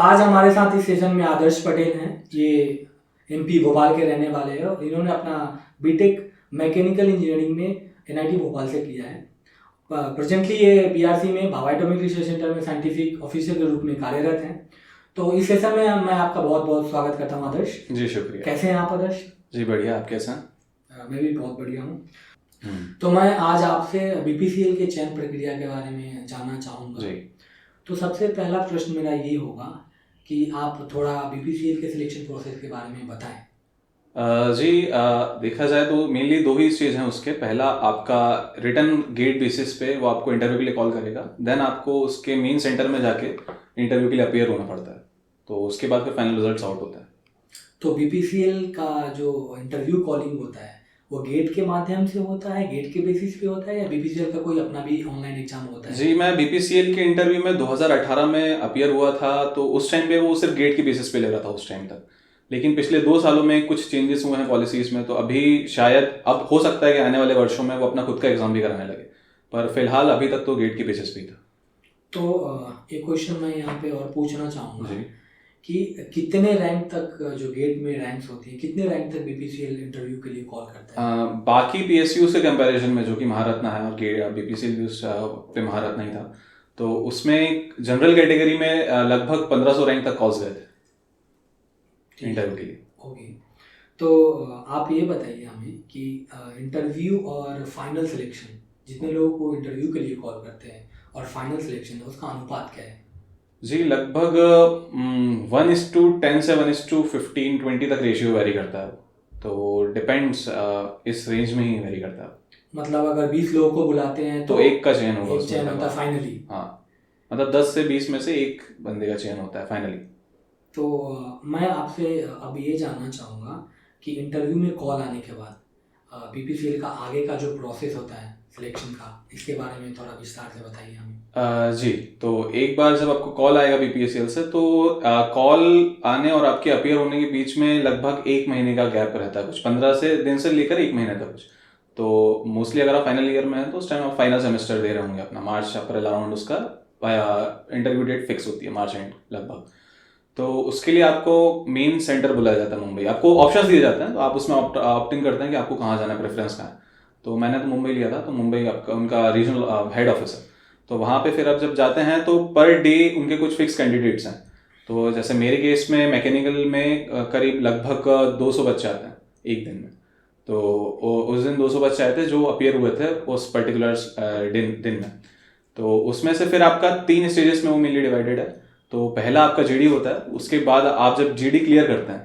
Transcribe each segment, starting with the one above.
आज हमारे साथ इस सेशन में आदर्श पटेल हैं। ये एमपी भोपाल के रहने वाले हैं और इन्होंने अपना बीटेक मैकेनिकल इंजीनियरिंग में एनआईटी भोपाल से किया है। प्रेजेंटली ये बीआरसी में भाभा एटॉमिक रिसर्च सेंटर में साइंटिफिक ऑफिसर के रूप में कार्यरत हैं। तो इस सेशन में मैं आपका बहुत बहुत स्वागत करता हूँ आदर्श जी। शुक्रिया। कैसे हैं आप आदर्श? जी बढ़िया, आप कैसे हैं? मैं भी बहुत बढ़िया हूँ। तो मैं आज आपसे बीपीसीएल के चयन प्रक्रिया के बारे में जानना चाहूँगा जी। तो सबसे पहला प्रश्न मेरा ये होगा कि आप थोड़ा बीपीसीएल के सिलेक्शन प्रोसेस के बारे में बताएं। देखा जाए तो मेनली दो ही स्टेज हैं उसके। पहला आपका रिटन गेट बेसिस पे वो आपको इंटरव्यू के लिए कॉल करेगा, देन आपको उसके मेन सेंटर में जाके इंटरव्यू के लिए अपीयर होना पड़ता है, तो उसके बाद फिर फाइनल रिजल्ट्स आउट होता है। तो बीपीसीएल का जो इंटरव्यू कॉलिंग होता है वो गेट के माध्यम से होता है, गेट के बेसिस पे होता है, या बीपीसीएल का कोई अपना भी ऑनलाइन एग्जाम होता है? जी, मैं बीपीसीएल के इंटरव्यू में 2018 में अपीयर हुआ था, तो उस टाइम पे वो सिर्फ गेट की बेसिस पे ले रहा था उस टाइम तक। लेकिन पिछले 2 सालों में कुछ चेंजेस हुए हैं पॉलिसीज में, तो अभी शायद अब हो सकता है कि आने वाले वर्षों में वो अपना खुद का एग्जाम भी कराने लगे, पर फिलहाल अभी तक तो गेट की बेसिस पे ही था। तो एक क्वेश्चन मैं यहाँ पे और पूछना चाहूँगा जी कि कितने रैंक तक जो गेट में रैंक्स होती है, कितने रैंक तक बीपीसीएल इंटरव्यू के लिए कॉल करता है? बाकी पीएसयू से कंपैरिजन में, जो कि महारत्न है और बीपीसीएल भी उस पे महारत्न ही था, तो उसमें जनरल कैटेगरी में लगभग 1500 रैंक तक कॉल्स गए थे इंटरव्यू के लिए। ओके, तो आप ये बताइए हमें कि इंटरव्यू और फाइनल सिलेक्शन, जितने लोगों को इंटरव्यू के लिए कॉल करते हैं और फाइनल सिलेक्शन, उसका अनुपात क्या है? जी, लगभग 1:10 से 1:15-20 तक रेशियो वेरी करता है, तो डिपेंड्स, इस रेंज में ही वेरी करता है। मतलब अगर 20 लोगों को बुलाते हैं तो एक का चयन होगा, एक चयन होता है फाइनली। हाँ, मतलब 10 से 20 में से एक बंदे का चयन होता है फाइनली। तो मैं आपसे अब ये जानना चाहूँगा कि इंटरव्यू में कॉल आने के बाद बीपीसीएल का आगे का जो प्रोसेस होता है सिलेक्शन का, इसके बारे में थोड़ा विस्तार से बताइए हमें। जी, तो एक बार जब आपको कॉल आएगा बीपीसीएल से, तो कॉल आने और आपके अपीयर होने के बीच में लगभग 1 महीने का गैप रहता है, कुछ 15 से दिन से लेकर 1 महीने तक कुछ। तो मोस्टली अगर आप फाइनल ईयर में हैं तो उस टाइम आप फाइनल सेमेस्टर दे रहे होंगे अपना, मार्च अप्रैल अराउंड उसका इंटरव्यू डेट फिक्स होती है, मार्च एंड लगभग। तो उसके लिए आपको मेन सेंटर बुलाया जाता है मुंबई। आपको ऑप्शंस दिए जाते हैं, तो आप उसमें ऑप्टिंग करते हैं कि आपको कहाँ जाना है, प्रेफरेंस कहाँ है। तो मैंने तो मुंबई लिया था, तो मुंबई आपका उनका रीजनल हेड ऑफिस है। तो वहाँ पे फिर आप जब जाते हैं तो पर डे उनके कुछ फिक्स कैंडिडेट्स हैं। तो जैसे मेरे केस में मैकेनिकल में करीब लगभग 200 बच्चे आते हैं एक दिन में। तो उस दिन 200 बच्चे आए थे जो अपीयर हुए थे उस पर्टिकुलर दिन में। तो उसमें से फिर आपका 3 स्टेजेस में वो मेनली डिवाइडेड है। तो पहला आपका जीडी होता है, उसके बाद आप जब जीडी क्लियर करते हैं,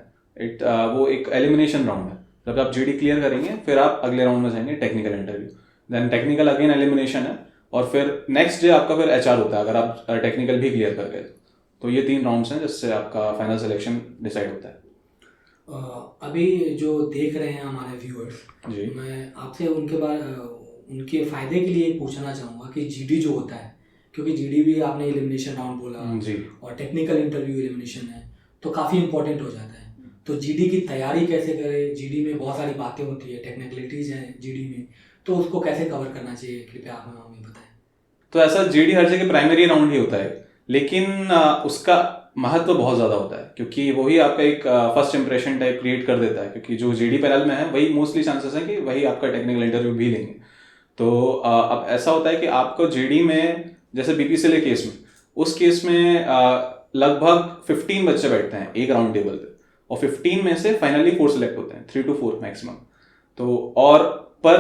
वो एक एलिमिनेशन राउंड है। जब आप जीडी क्लियर करेंगे फिर आप अगले राउंड में जाएंगे, technical interview, then technical again elimination है, और फिर नेक्स्ट डे आपका फिर एचआर होता है अगर आप टेक्निकल भी क्लियर कर गए। तो ये 3 राउंड्स हैं जिससे आपका फाइनल सिलेक्शन डिसाइड होता है। अभी जो देख रहे हैं हमारे व्यूअर्स, मैं आपसे उनके फ़ायदे के लिए पूछना चाहूँगा कि जीडी जो होता है, क्योंकि जीडी भी आपने एलिमिनेशन राउंड बोला जी, और टेक्निकल इंटरव्यू एलिमिनेशन है, तो काफ़ी इंपॉर्टेंट हो जाता है। तो जीडी की तैयारी कैसे करें? जीडी में बहुत सारी बातें होती है, टेक्निकलिटीज़ हैं जीडी में, तो उसको कैसे कवर करना चाहिए, कृपया आप हमें बताएं। तो ऐसा जीडी हर जगह प्राइमरी राउंड ही होता है, लेकिन उसका महत्व बहुत ज़्यादा होता है, क्योंकि वही आपका एक फर्स्ट इंप्रेशन टाइप क्रिएट कर देता है, क्योंकि जो जीडी पैनल में है वही मोस्टली चांसेस हैं कि वही आपका टेक्निकल इंटरव्यू भी लेंगे। तो अब ऐसा होता है कि आपको जीडी में, जैसे बीपीसीएल केस में, उस केस में लगभग 15 बच्चे बैठते हैं एक राउंड टेबल पे, और 15 में से फाइनली 4 सिलेक्ट होते हैं, 3 to 4 मैक्सिमम। तो और पर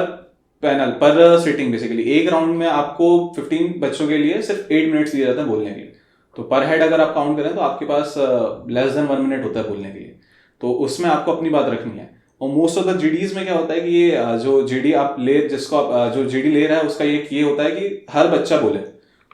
पैनल पर सिटिंग बेसिकली एक राउंड में आपको 15 बच्चों के लिए सिर्फ 8 मिनट्स दिए जाते हैं बोलने के लिए। तो पर हेड अगर आप काउंट करें तो आपके पास लेस देन 1 मिनट होता है बोलने के लिए। तो उसमें आपको अपनी बात रखनी है। और मोस्ट ऑफ द जीडीज में क्या होता है कि ये जो जीडी आप जो जीडी ले रहा है उसका ये होता है कि हर बच्चा बोले।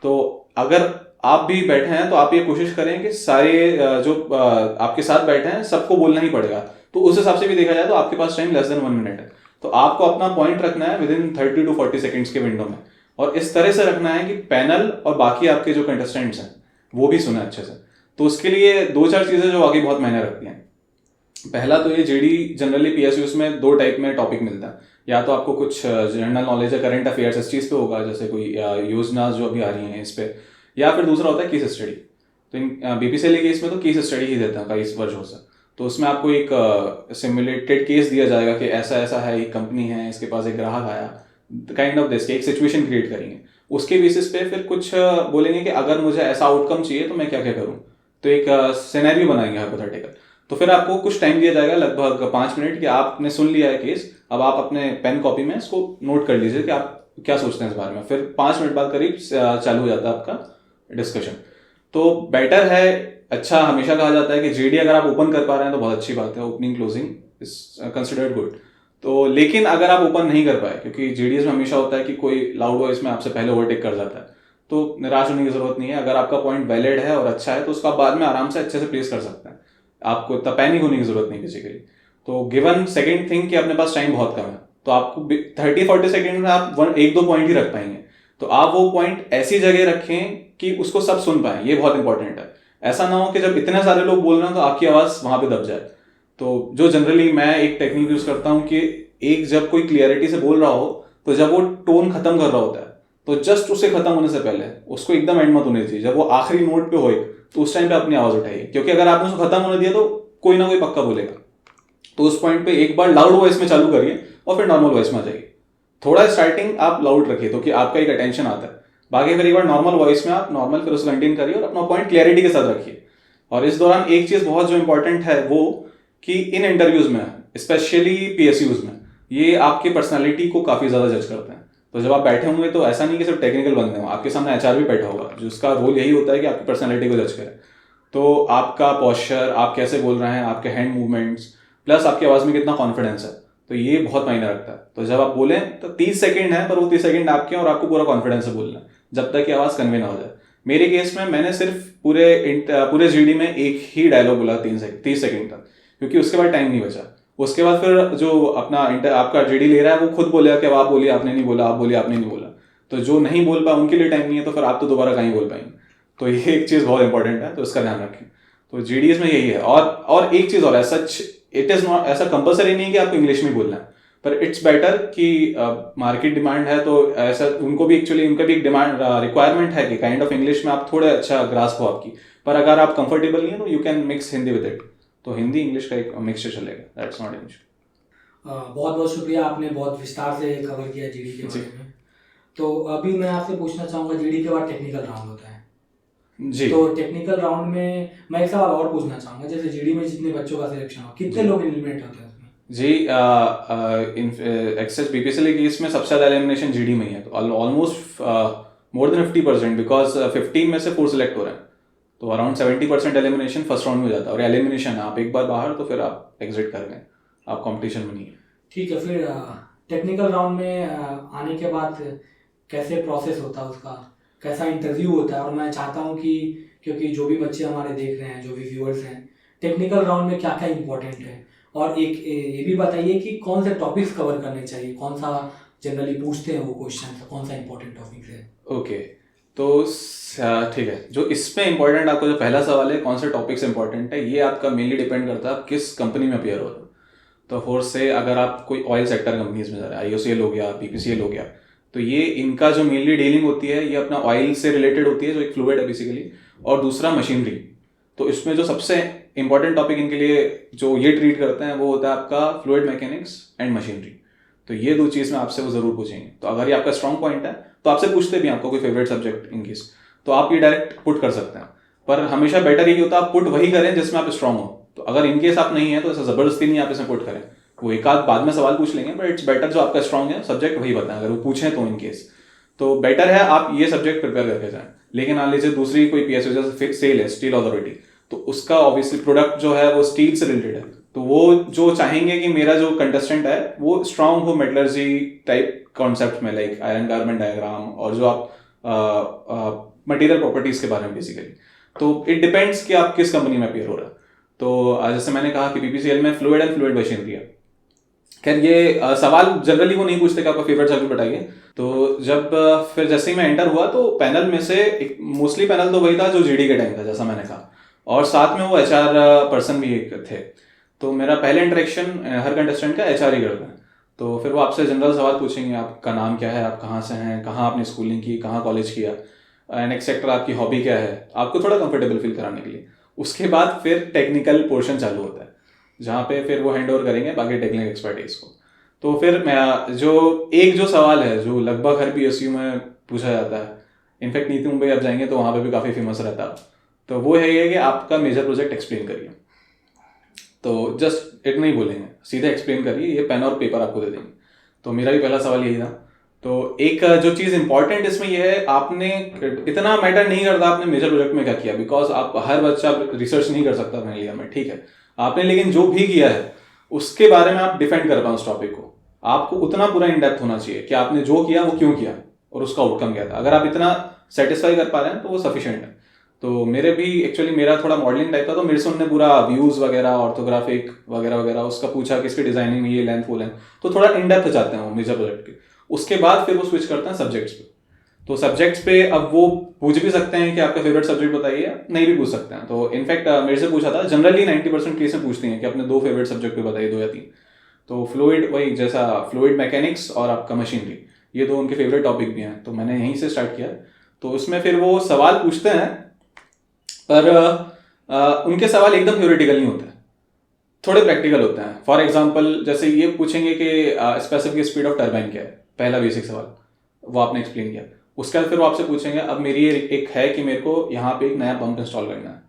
तो अगर आप भी बैठे हैं तो आप ये कोशिश करें कि सारे जो आपके साथ बैठे हैं सबको बोलना ही पड़ेगा। तो उस हिसाब से भी देखा जाए तो आपके पास टाइम लेस देन 1 मिनट है। तो आपको अपना पॉइंट रखना है विद इन 30 to 40 सेकेंड्स के विंडो में, और इस तरह से रखना है कि पैनल और बाकी आपके जो कंटेस्टेंट्स हैं वो भी सुने अच्छे से। तो उसके लिए 2-4 चीज़ें जो आगे बहुत मायने रखती हैं। पहला तो ये जीडी जनरली पीएसयूज में 2 टाइप में टॉपिक मिलता है, या तो आपको कुछ जनरल नॉलेज है, करंट अफेयर्स इस चीज़ पे होगा, जैसे कोई योजना जो अभी आ रही हैं इस पे, या फिर दूसरा होता है केस स्टडी। तो इन BPCL केस में तो केस स्टडी ही देते हैं कई वर्षों से। तो उसमें आपको एक सिमुलेटेड केस दिया जाएगा कि ऐसा ऐसा है, एक कंपनी है, इसके पास एक ग्राहक आया, काइंड ऑफ दिस, एक सिचुएशन क्रिएट करेंगे। उसके बेसिस पे फिर कुछ बोलेंगे कि अगर मुझे ऐसा आउटकम चाहिए तो मैं क्या क्या करूँ। तो एक सिनेरियो बनाएंगे हाइपोथेटिकल। तो फिर आपको कुछ टाइम दिया जाएगा, लगभग 5 मिनट, कि आपने सुन लिया है केस, अब आप अपने पेन कॉपी में इसको नोट कर लीजिए कि आप क्या सोचते हैं इस बारे में। फिर 5 मिनट बाद करीब चालू हो जाता है आपका डिस्कशन। तो बेटर है, अच्छा हमेशा कहा जाता है कि जीडी अगर आप ओपन कर पा रहे हैं तो बहुत अच्छी बात है, opening closing is considered good. तो लेकिन अगर आप ओपन नहीं कर पाए, क्योंकि जीडीएस में हमेशा होता है कि कोई लाउड वॉइस में आपसे पहले ओवरटेक कर जाता है, तो निराश होने की जरूरत नहीं है। अगर आपका पॉइंट वैलिड है और अच्छा है तो उसका बाद में आराम से अच्छे से प्लेस कर सकते हैं, आपको इतना पैनिक होने की जरूरत नहीं किसी के लिए। तो गिवन सेकंड थिंग कि अपने पास टाइम बहुत कम है, तो आपको 30-40 सेकंड में आप 1-2 पॉइंट ही रख पाएंगे। तो आप वो पॉइंट ऐसी जगह रखें कि उसको सब सुन पाए, ये बहुत इंपॉर्टेंट है। ऐसा ना हो कि जब इतने सारे लोग बोल रहे हो तो आपकी आवाज वहां पे दब जाए। तो जो जनरली मैं एक टेक्निक यूज करता हूँ कि एक जब कोई क्लियरिटी से बोल रहा हो, तो जब वो टोन खत्म कर रहा होता है तो जस्ट उसे खत्म होने से पहले उसको एकदम एंड मत होने चाहिए। जब वो आखिरी नोट पे होए तो उस टाइम पे अपनी आवाज उठाइए, क्योंकि अगर आपने उसको खत्म होने दिया तो कोई ना कोई पक्का बोलेगा। तो उस पॉइंट पे एक बार लाउड वॉइस में चालू करिए और फिर नॉर्मल वॉइस में आ जाइए। थोड़ा स्टार्टिंग आप लाउड रखिए तो कि आपका एक अटेंशन आता है, बाकी फिर एक बार नॉर्मल वॉइस में आप नॉर्मल फिर उसको कंटेन करिए और अपना पॉइंट क्लियरिटी के साथ रखिए। और इस दौरान एक चीज बहुत जो इंपॉर्टेंट है वो कि इन इंटरव्यूज में, स्पेशली PSUs में, ये आपकी पर्सनालिटी को काफी ज्यादा जज करते हैं। तो जब आप बैठे होंगे तो ऐसा नहीं कि सिर्फ टेक्निकल बंदे हो, आपके सामने HR भी बैठा होगा जिसका रोल यही होता है कि आपकी पर्सनालिटी को जज करे। तो आपका पोस्चर, आप कैसे बोल रहे हैं, आपके हैंड मूवमेंट्स, प्लस आपकी आवाज में कितना कॉन्फिडेंस है, तो ये बहुत मायने रखता है। तो जब आप बोलें तो 30 सेकंड है, पर वो 30 सेकंड आपके और आपको पूरा कॉन्फिडेंस से बोलना है जब तक कि आवाज कन्वे ना हो जाए। मेरे केस में मैंने सिर्फ पूरे जीडी में एक ही डायलॉग बोला 30 सेकंड तक, क्योंकि उसके बाद टाइम नहीं बचा। उसके बाद फिर जो अपना आपका जीडी ले रहा है वो खुद बोलेगा कि अब आप बोलिए, आपने नहीं बोला, आप बोलिए, आपने नहीं बोला। तो जो नहीं बोल पाए उनके लिए टाइम नहीं है, तो फिर आप तो दोबारा कहीं बोल पाएंगे। तो ये एक चीज़ बहुत इंपॉर्टेंट है, तो इसका ध्यान रखें। तो जीडीएस में यही है। और एक चीज़ और है, सच इट इज़ नॉट ऐसा कंपलसरी नहीं है कि आपको इंग्लिश में बोलना है, पर इट्स बेटर कि मार्केट डिमांड है तो ऐसा उनको भी एक्चुअली उनका भी एक डिमांड रिक्वायरमेंट है कि काइंड ऑफ इंग्लिश में आप थोड़े अच्छा ग्रास्प हो आपकी। पर अगर आप कंफर्टेबल नहीं है तो you can mix Hindi with it, तो हिंदी इंग्लिश का एक मिक्सचर चलेगा, दैट्स नॉट एन इशू। बहुत बहुत शुक्रिया, आपने बहुत विस्तार से कवर किया जीडी के बारे में। तो अभी मैं आपसे पूछना चाहूँगा, जीडी के बाद टेक्निकल राउंड होता है जी। तो टेक्निकल राउंड में मैं एक सवाल और पूछना चाहूँगा, जैसे जीडी में जितने बच्चों का सिलेक्शन हो, कितने लोग एलिमिनेट होते हैं उसमें? जी, एक्सेस BPCL केस में सबसे ज़्यादा एलिमिनेशन जीडी में ही है, तो ऑलमोस्ट मोर देन 50%, बिकॉज 15 में से 4 सिलेक्ट हो रहे हैं, तो अराउंड 70% एलिमिनेशन फर्स्ट राउंड में हो जाता है। और एलिमिनेशन आप एक बार बाहर तो फिर आप एग्जिट कर गए, आप कंपटीशन में नहीं है। ठीक है, फिर टेक्निकल राउंड में आने के बाद कैसे प्रोसेस होता है उसका, कैसा इंटरव्यू होता है? और मैं चाहता हूँ कि क्योंकि जो भी बच्चे हमारे देख रहे हैं, जो भी व्यूअर्स हैं, टेक्निकल राउंड में क्या क्या इंपॉर्टेंट है, और एक ये भी बताइए कि कौन से टॉपिक्स कवर करने चाहिए, कौन सा जनरली पूछते हैं वो क्वेश्चन, कौन सा इंपॉर्टेंट टॉपिक है? ओके, तो ठीक है, जो इसमें इंपॉर्टेंट आपको जो पहला सवाल है कौन से टॉपिक्स इंपॉर्टेंट है, ये आपका मेनली डिपेंड करता है आप किस कंपनी में अपियर हो रहे हो। तो फोर्स से अगर आप कोई ऑयल सेक्टर कंपनीज में जा रहे हैं, IOCL हो गया, BPCL हो गया, तो ये इनका जो मेनली डीलिंग होती है ये अपना ऑयल से रिलेटेड होती है, जो एक फ्लूइड है बेसिकली, और दूसरा मशीनरी। तो इसमें जो सबसे इंपॉर्टेंट टॉपिक इनके लिए जो ये ट्रीट करते हैं वो होता है आपका फ्लूइड मैकेनिक्स एंड मशीनरी। तो ये 2 चीज़ में आपसे वो जरूर पूछेंगे। तो अगर ये आपका स्ट्रॉन्ग पॉइंट है तो आपसे पूछते भी, आपको कोई फेवरेट सब्जेक्ट इन केस, तो आप ये डायरेक्ट पुट कर सकते हैं। पर हमेशा बेटर यही होता है आप पुट वही करें जिसमें आप स्ट्रॉन्ग हो। तो अगर इनकेस आप नहीं है तो ऐसा जबरदस्ती नहीं आप इसमें पुट करें, वो एक आध बाद में सवाल पूछ लेंगे, बट इट्स बेटर जो आपका स्ट्रॉन्ग है सब्जेक्ट वही बताएं अगर वो पूछें तो। इन केस तो बेटर है आप ये सब्जेक्ट प्रिपेयर करके जाएं। लेकिन मान लीजिए दूसरी कोई PSU जैसे सेल है, स्टील अथॉरिटी, तो उसका ऑब्वियसली प्रोडक्ट जो है वो स्टील से रिलेटेड है, तो वो जो चाहेंगे कि मेरा जो कंटेस्टेंट है वो स्ट्रांग हो मेटलर्जी टाइप कॉन्सेप्ट में, लाइक आयरन कार्बन डायग्राम और जो आप मटेरियल प्रॉपर्टीज के बारे में बेसिकली। तो इट डिपेंड्स कि आप किस कंपनी में अपियर हो रहा है। तो जैसे मैंने कहा कि BPCL में फ्लूइड एंड फ्लूइड मशीनरी है। खैर ये सवाल जनरली वो नहीं पूछते कि आपका फेवरेट सब्जेक्ट बताइए। तो जब फिर जैसे ही मैं एंटर हुआ तो पैनल में से मोस्टली पैनल तो वही था जो GD के टाइम था, जैसा मैंने कहा, और साथ में वो HR पर्सन भी एक थे। तो मेरा पहले इंटरेक्शन हर कंटेस्टेंट का HR ही करते हैं। तो फिर वो आपसे जनरल सवाल पूछेंगे, आपका नाम क्या है, आप कहाँ से हैं, कहाँ आपने स्कूलिंग की, कहाँ कॉलेज किया। नेक्स्ट सेक्टर आपकी हॉबी क्या है, आपको थोड़ा कंफर्टेबल फील कराने के लिए। उसके बाद फिर टेक्निकल पोर्शन चालू होता है, जहाँ पे फिर वो हैंड ओवर करेंगे बाकी टेक्निकल एक्सपर्टीज को। तो फिर मैं जो सवाल है जो लगभग हर PSU में पूछा जाता है, इनफैक्ट नीति मुंबई आप जाएंगे तो वहाँ पे भी काफ़ी फेमस रहता है, तो वो है ये कि आपका मेजर प्रोजेक्ट एक्सप्लेन करिए। तो जस्ट इतना ही बोलेंगे, सीधे एक्सप्लेन करिए, ये पेन और पेपर आपको दे देंगे। तो मेरा भी पहला सवाल यही था। तो एक जो चीज़ इंपॉर्टेंट इसमें यह है, आपने इतना मैटर नहीं करता आपने मेजर प्रोजेक्ट में क्या किया, बिकॉज आप हर बच्चा रिसर्च नहीं कर सकता फाइनल ईयर में, ठीक है आपने, लेकिन जो भी किया है उसके बारे में आप डिफेंड कर पाओ उस टॉपिक को। आपको उतना पूरा इन डेप्थ होना चाहिए कि आपने जो किया वो क्यों किया और उसका आउटकम क्या था। अगर आप इतना सेटिस्फाई कर पा रहे हैं तो वो सफिशिएंट है। तो मेरे भी एक्चुअली मेरा थोड़ा मॉडलिंग टाइप था, तो मेरे से उन्होंने पूरा व्यूज वगैरह, ऑर्थोग्राफिक वगैरह वगैरह उसका पूछा कि इसके डिजाइनिंग में ये लेंथ वो लेंथ, तो थोड़ा इन डेप्थ जाते हैं वो मेजर प्रोजेक्ट के। उसके बाद फिर वो स्विच करते हैं सब्जेक्ट्स पे। तो सब्जेक्ट्स पे अब वो पूछ भी सकते हैं कि आपका फेवरेट सब्जेक्ट बताइए, नहीं भी पूछ सकते हैं। तो इनफैक्ट मेरे से पूछा था, जनरली 90% केस में पूछती हैं कि अपने 2 फेवरेट सब्जेक्ट पे बताइए, 2 या 3। तो फ्लूइड, वही जैसा फ्लूइड मैकेनिक्स और आपका मशीनरी, ये 2 उनके फेवरेट टॉपिक भी हैं। तो मैंने यहीं से स्टार्ट किया। तो उसमें फिर वो सवाल पूछते हैं, पर उनके सवाल एकदम थ्योरेटिकल नहीं होते, थोड़े प्रैक्टिकल होते हैं। फॉर एग्जांपल जैसे ये पूछेंगे कि स्पेसिफिक स्पीड ऑफ टरबाइन क्या है, पहला बेसिक सवाल वो आपने एक्सप्लेन किया। उसके बाद फिर वो आपसे पूछेंगे, अब मेरी एक है कि मेरे को यहाँ पे एक नया पंप इंस्टॉल करना है,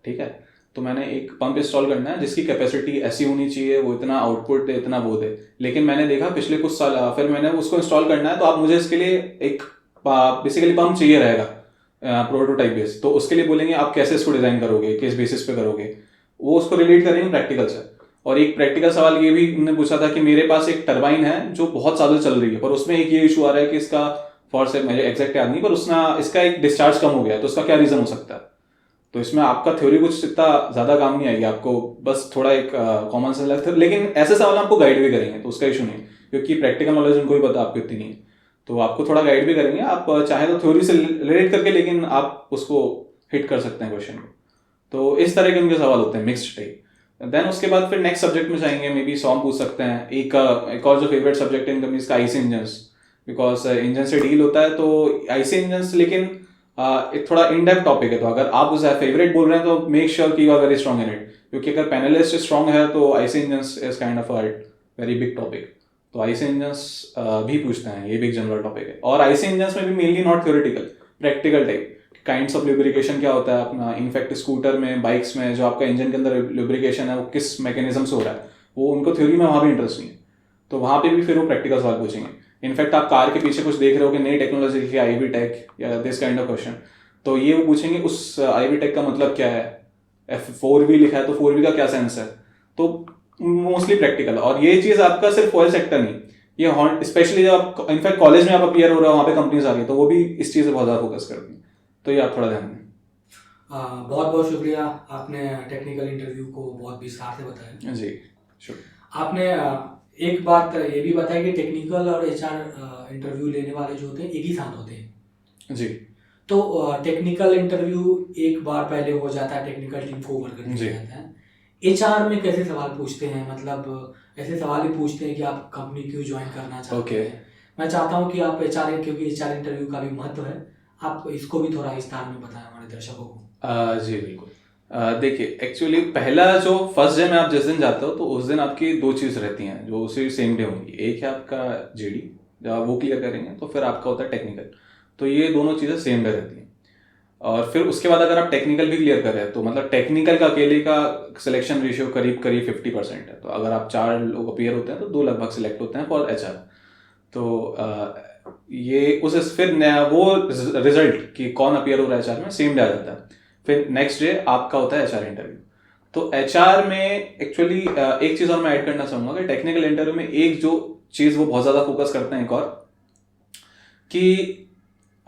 ठीक है, तो मैंने एक पंप इंस्टॉल करना है जिसकी कैपेसिटी ऐसी होनी चाहिए, वो इतना आउटपुट दे, इतना वो दे, लेकिन मैंने देखा पिछले कुछ साल, फिर मैंने उसको इंस्टॉल करना है, तो आप मुझे इसके लिए एक बेसिकली पंप चाहिए रहेगा प्रोटोटाइप बेस। तो उसके लिए बोलेंगे आप कैसे इसको डिजाइन करोगे, किस बेसिस पे करोगे, वो उसको रिलेट करेंगे प्रैक्टिकल से। और एक प्रैक्टिकल सवाल ये भी उन्होंने पूछा था कि मेरे पास एक टरबाइन है जो बहुत सालों चल रही है, पर उसमें एक ये इशू आ रहा है कि इसका, फॉर से मुझे एग्जैक्ट याद नहीं, पर उसमें इसका एक डिस्चार्ज कम हो गया है, तो उसका क्या रीजन हो सकता है। तो इसमें आपका थ्योरी कुछ इतना ज्यादा काम नहीं आएगी, आपको बस थोड़ा एक कॉमन सेंस लगता है, लेकिन ऐसे सवाल आपको गाइड भी करेंगे, तो उसका इशू नहीं, क्योंकि प्रैक्टिकल नॉलेज उनको भी पता आपको इतनी नहीं है, तो आपको थोड़ा गाइड भी करेंगे। आप चाहे तो थ्योरी से रिलेट करके, लेकिन आप उसको हिट कर सकते हैं क्वेश्चन को। तो इस तरह के उनके सवाल होते हैं मिक्स्ड टाइप। देन उसके बाद फिर नेक्स्ट सब्जेक्ट में जाएंगे, मे बी सॉन्ग पूछ सकते हैं। एक और जो फेवरेट सब्जेक्ट है इनका इसका आईसी इंजन्स, बिकॉज इंजन से डील होता है, तो आईसी इंजन्स, लेकिन एक थोड़ा इन डेप्थ टॉपिक है, तो अगर आप उसे फेवरेट बोल रहे हैं तो मेक श्योर कि you are very strong in it, क्योंकि अगर पैनलिस्ट स्ट्रॉन्ग है तो IC engines is kind of a very big topic. तो आईसी इंजन्स भी पूछते हैं, ये भी एक जनरल टॉपिक है। और आईसी इंजन्स में भी mainly not theoretical, practical type, kinds of lubrication क्या होता है अपना, इनफैक्ट स्कूटर में, बाइक्स में जो आपका इंजन के अंदर लुब्रिकेशन है वो किस मैकेनिज्म से हो रहा है, वो उनको थ्योरी में वहाँ भी इंटरेस्ट नहीं है, तो वहाँ पे भी फिर वो प्रैक्टिकल सवाल पूछेंगे। इनफैक्ट आप कार के पीछे कुछ देख रहे हो कि नई टेक्नोलॉजी की आईवी टेक या दिस काइंड ऑफ क्वेश्चन, तो ये वो पूछेंगे उस आईवी टेक का मतलब क्या है, F4V लिखा है तो 4V का क्या सेंस है, तो मोस्टली प्रैक्टिकल। और ये चीज़ आपका सिर्फ ऑयल सेक्टर नहीं, ये स्पेशली जब आप इनफैक्ट कॉलेज में आप अपीयर हो रहे हो, वहाँ पे कंपनीज आ रही है, तो वो भी इस चीज़ से बहुत ज़्यादा फोकस करती हैं, तो ये आप थोड़ा ध्यान दें। बहुत बहुत शुक्रिया, आपने टेक्निकल इंटरव्यू को बहुत विस्तार से बताया। जी शुक्रिया। आपने एक बात ये भी बताया कि टेक्निकल और HR इंटरव्यू लेने वाले जो होते हैं एक ही साथ होते हैं जी। तो टेक्निकल इंटरव्यू एक बार पहले हो जाता है, टेक्निकल टीम को ओवर करने जाता है। HR में कैसे सवाल पूछते हैं, मतलब ऐसे सवाल ही पूछते हैं कि आप कंपनी क्यों ज्वाइन करना चाहते हैं? मैं चाहता हूं कि आप HR, क्योंकि HR इंटरव्यू का भी महत्व है, आप इसको भी थोड़ा विस्तार में बताएं हमारे दर्शकों को। जी बिल्कुल। देखिए एक्चुअली पहला जो फर्स्ट डे में आप जिस दिन जाते हो, तो उस दिन आपकी 2 चीज़ रहती हैं जो उसी सेम डे होंगी। एक है आपका GD, जब आप वो क्लियर करेंगे तो फिर आपका होता है टेक्निकल, तो ये दोनों चीज़ें सेम डे रहती हैं। और फिर उसके बाद अगर आप टेक्निकल भी क्लियर कर रहे हैं, तो मतलब टेक्निकल का अकेले का सिलेक्शन रेशियो करीब 50% है। तो अगर आप 4 लोग अपीयर होते हैं तो 2 लगभग सिलेक्ट होते हैं फॉर HR। तो ये उस फिर वो रिजल्ट कि कौन अपीयर हो रहा है HR में सेम डे आ जाता है। फिर नेक्स्ट डे आपका होता है HR इंटरव्यू। तो HR में एक्चुअली एक चीज़ और मैं ऐड करना चाहूँगा कि टेक्निकल इंटरव्यू में एक जो चीज़ वो बहुत ज़्यादा फोकस करते हैं एक और, कि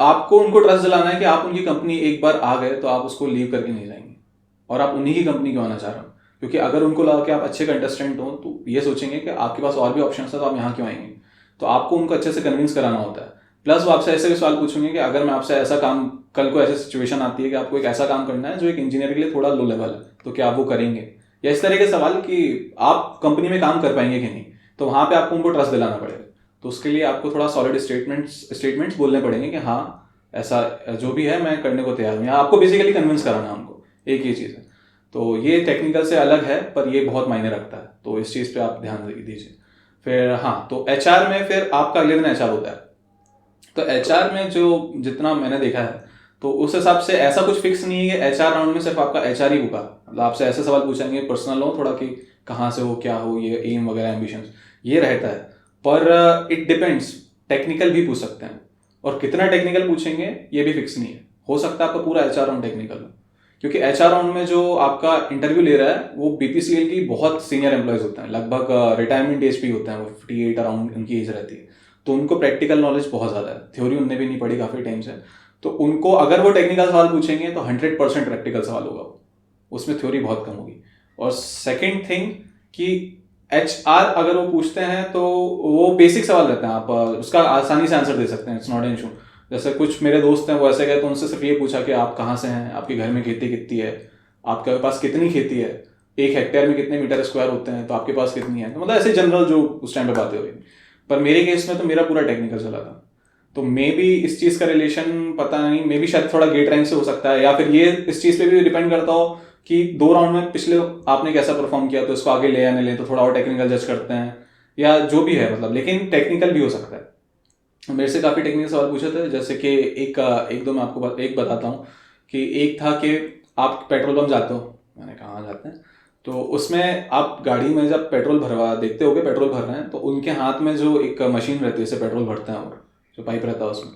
आपको उनको ट्रस्ट दिलाना है कि आप उनकी कंपनी एक बार आ गए तो आप उसको लीव करके नहीं जाएंगे, और आप उन्हीं की कंपनी क्यों आना चाह रहे हो। क्योंकि अगर उनको लगा कि आप अच्छे कंटेस्टेंट हो तो ये सोचेंगे कि आपके पास और भी ऑप्शन है, तो आप यहाँ क्यों आएंगे। तो आपको उनको अच्छे से कन्विंस कराना होता है। प्लस वो आपसे ऐसे भी सवाल पूछेंगे कि अगर मैं आपसे ऐसा काम, कल को ऐसी सिचुएशन आती है कि आपको एक ऐसा काम करना है जो एक इंजीनियर के लिए थोड़ा लो लेवल है, तो क्या आप वो करेंगे, या इस तरह के सवाल कि आप कंपनी में काम कर पाएंगे कि नहीं। तो वहाँ पे आपको उनको ट्रस्ट दिलाना पड़ेगा। तो उसके लिए आपको थोड़ा सॉलिड स्टेटमेंट्स बोलने पड़ेंगे कि हाँ ऐसा जो भी है मैं करने को तैयार हूँ, या आपको बेसिकली कन्विंस कराना है उनको, एक ये चीज़ है। तो ये टेक्निकल से अलग है, पर ये बहुत मायने रखता है, तो इस चीज़ पे आप ध्यान दीजिए। फिर हाँ, तो HR में फिर आपका अगले दिन HR होता है। तो HR में जो जितना मैंने देखा है, तो उस हिसाब से ऐसा कुछ फिक्स नहीं है कि HR राउंड में सिर्फ आपका HR ही होगा। मतलब आपसे ऐसे सवाल पूछेंगे पर्सनल हो थोड़ा, कि कहाँ से हो, क्या हो, ये एम वगैरह एम्बिशंस, ये रहता है। पर इट डिपेंड्स, टेक्निकल भी पूछ सकते हैं, और कितना टेक्निकल पूछेंगे ये भी फिक्स नहीं है। हो सकता है आपका पूरा HR राउंड टेक्निकल हो, क्योंकि HR राउंड में जो आपका इंटरव्यू ले रहा है वो BPCL की बहुत सीनियर एम्प्लॉयज होते हैं, लगभग रिटायरमेंट एज पे ही होते हैं, वो 58 अराउंड उनकी एज रहती है। तो उनको प्रैक्टिकल नॉलेज बहुत ज़्यादा है, थ्योरी उनने भी नहीं पढ़ी काफ़ी टाइम से। तो उनको अगर वो टेक्निकल सवाल पूछेंगे तो 100% प्रैक्टिकल सवाल होगा, उसमें थ्योरी बहुत कम होगी। और सेकेंड थिंग कि HR अगर वो पूछते हैं तो वो बेसिक सवाल रहते हैं, आप उसका आसानी से आंसर दे सकते हैं, इट्स नॉट एन इशू। जैसे कुछ मेरे दोस्त हैं वो ऐसे गए, तो उनसे सिर्फ ये पूछा कि आप कहाँ से हैं, आपके घर में खेती कितनी है, आपके पास कितनी खेती है, 1 हेक्टेयर में कितने मीटर स्क्वायर होते हैं, तो आपके पास कितनी है, तो मतलब ऐसे जनरल जो उस टाइम पे बातें हुई। पर मेरे केस में तो मेरा पूरा टेक्निकल चला था, तो मे बी इस चीज़ का रिलेशन पता नहीं, मे बी शायद थोड़ा गेट रैंक से हो सकता है, या फिर ये इस चीज़ पे भी डिपेंड करता हो कि 2 राउंड में पिछले आपने कैसा परफॉर्म किया, तो इसको आगे ले या नहीं ले, तो थोड़ा और टेक्निकल जज करते हैं, या जो भी है मतलब। लेकिन टेक्निकल भी हो सकता है। मेरे से काफ़ी टेक्निकल सवाल पूछे थे, जैसे कि एक दो मैं आपको एक बताता हूँ। कि एक था कि आप पेट्रोल पंप जाते हो, मैंने कहा हाँ जाते हैं, तो उसमें आप गाड़ी में जब पेट्रोल भरवा देखते होगे, पेट्रोल भर रहे हैं, तो उनके हाथ में जो एक मशीन रहती है, इससे पेट्रोल भरते हैं, और जो पाइप रहता है उसमें,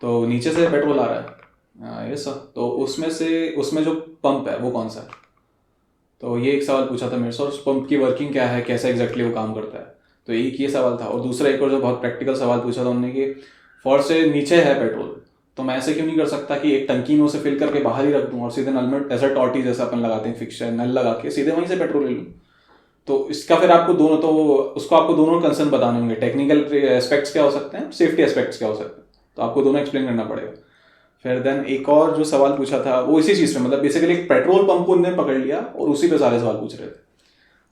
तो नीचे से पेट्रोल आ रहा है, ये सब, तो उसमें जो पंप है वो कौन सा है। तो ये एक सवाल पूछा था मेरे से, और उस पंप की वर्किंग क्या है, कैसे एग्जैक्टली वो काम करता है। तो एक ये सवाल था, और दूसरा एक और जो बहुत प्रैक्टिकल सवाल पूछा था उन्होंने कि फॉर से नीचे है पेट्रोल, तो मैं ऐसे क्यों नहीं कर सकता कि एक टंकी में उसे फिल करके बाहर ही रख दूँ और सीधे नल में, ऐसा टॉटी जैसा अपन लगाते हैं फिक्सर, नल लगा के सीधे वहीं से पेट्रोल ले लूँ। तो इसका फिर आपको दोनों, तो उसको आपको दोनों कंसर्न बताने होंगे, टेक्निकल एस्पेक्ट्स क्या हो सकते हैं, सेफ्टी एस्पेक्ट्स क्या हो सकते हैं, तो आपको दोनों एक्सप्लेन करना पड़ेगा। फिर देन एक और जो सवाल पूछा था वो इसी चीज़ पे, मतलब बेसिकली एक पेट्रोल पंप को उन्होंने पकड़ लिया और उसी पे सारे सवाल पूछ रहे थे।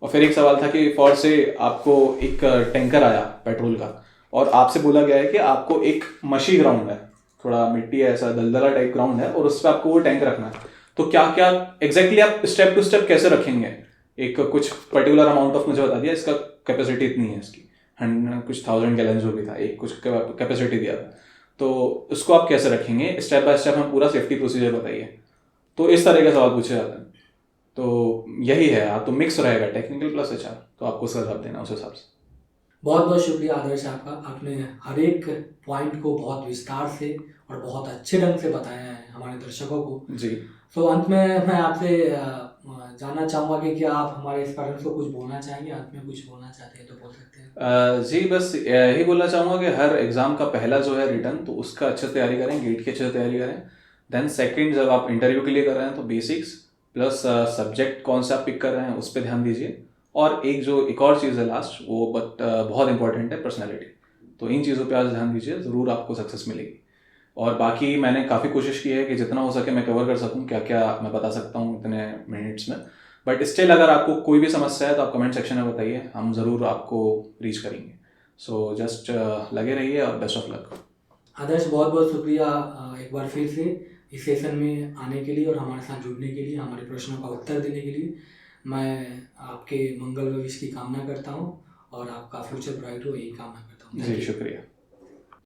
और फिर एक सवाल था कि फॉर से आपको एक टैंकर आया पेट्रोल का, और आपसे बोला गया है कि आपको एक मशी ग्राउंड है, थोड़ा मिट्टी है, ऐसा दलदला टाइप ग्राउंड है, और उस पर आपको वो टैंक रखना है। तो क्या क्या एग्जैक्टली आप स्टेप टू स्टेप कैसे रखेंगे, एक कुछ पर्टिकुलर अमाउंट ऑफ मुझे बता दिया, इसका कैपेसिटी इतनी है इसकी, कुछ 1000 गैलन जो भी था, एक कुछ कैपेसिटी दिया था, तो उसको आप कैसे रखेंगे, स्टेप बाय स्टेप हम पूरा सेफ्टी प्रोसीजर बताइए। तो इस तरह के सवाल पूछे जाते हैं। तो यही है, आप तो मिक्स रहेगा टेक्निकल प्लस HR, तो आपको उसका जवाब देना उस हिसाब से। बहुत बहुत शुक्रिया आदर्श आपका, आपने हर एक पॉइंट को बहुत विस्तार से और बहुत अच्छे ढंग से बताया है हमारे दर्शकों को जी। तो अंत में मैं आपसे जानना चाहूँगा कि क्या आप हमारे स्टूडेंट्स को कुछ बोलना चाहेंगे, अंत में कुछ बोलना चाहते हैं तो बोल सकते हैं। जी, बस यही बोलना चाहूँगा कि हर एग्ज़ाम का पहला जो है रिटर्न, तो उसका अच्छे से तैयारी करें, गेट की अच्छे से तैयारी करें। देन सेकंड, जब आप इंटरव्यू के लिए कर रहे हैं तो बेसिक्स प्लस सब्जेक्ट कौन सा आप पिक कर रहे हैं उस पर ध्यान दीजिए। और एक और चीज़ है लास्ट, वो बहुत इंपॉर्टेंट है, पर्सनैलिटी। तो इन चीज़ों पे आज ध्यान दीजिए, ज़रूर आपको सक्सेस मिलेगी। और बाकी मैंने काफ़ी कोशिश की है कि जितना हो सके मैं कवर कर सकूं, क्या क्या मैं बता सकता हूं इतने मिनट्स में। बट स्टिल अगर आपको कोई भी समस्या है तो आप कमेंट सेक्शन में बताइए, हम ज़रूर आपको रीच करेंगे। सो जस्ट लगे रहिए और बेस्ट ऑफ लक। आदर्श बहुत बहुत शुक्रिया एक बार फिर से इस सेशन में आने के लिए और हमारे साथ जुड़ने के लिए, हमारे प्रश्नों का उत्तर देने के लिए। मैं आपके मंगल भविष्य की कामना करता हूँ और आपका फ्यूचर ब्राइट हो, यही कामना करता हूँ। जी शुक्रिया।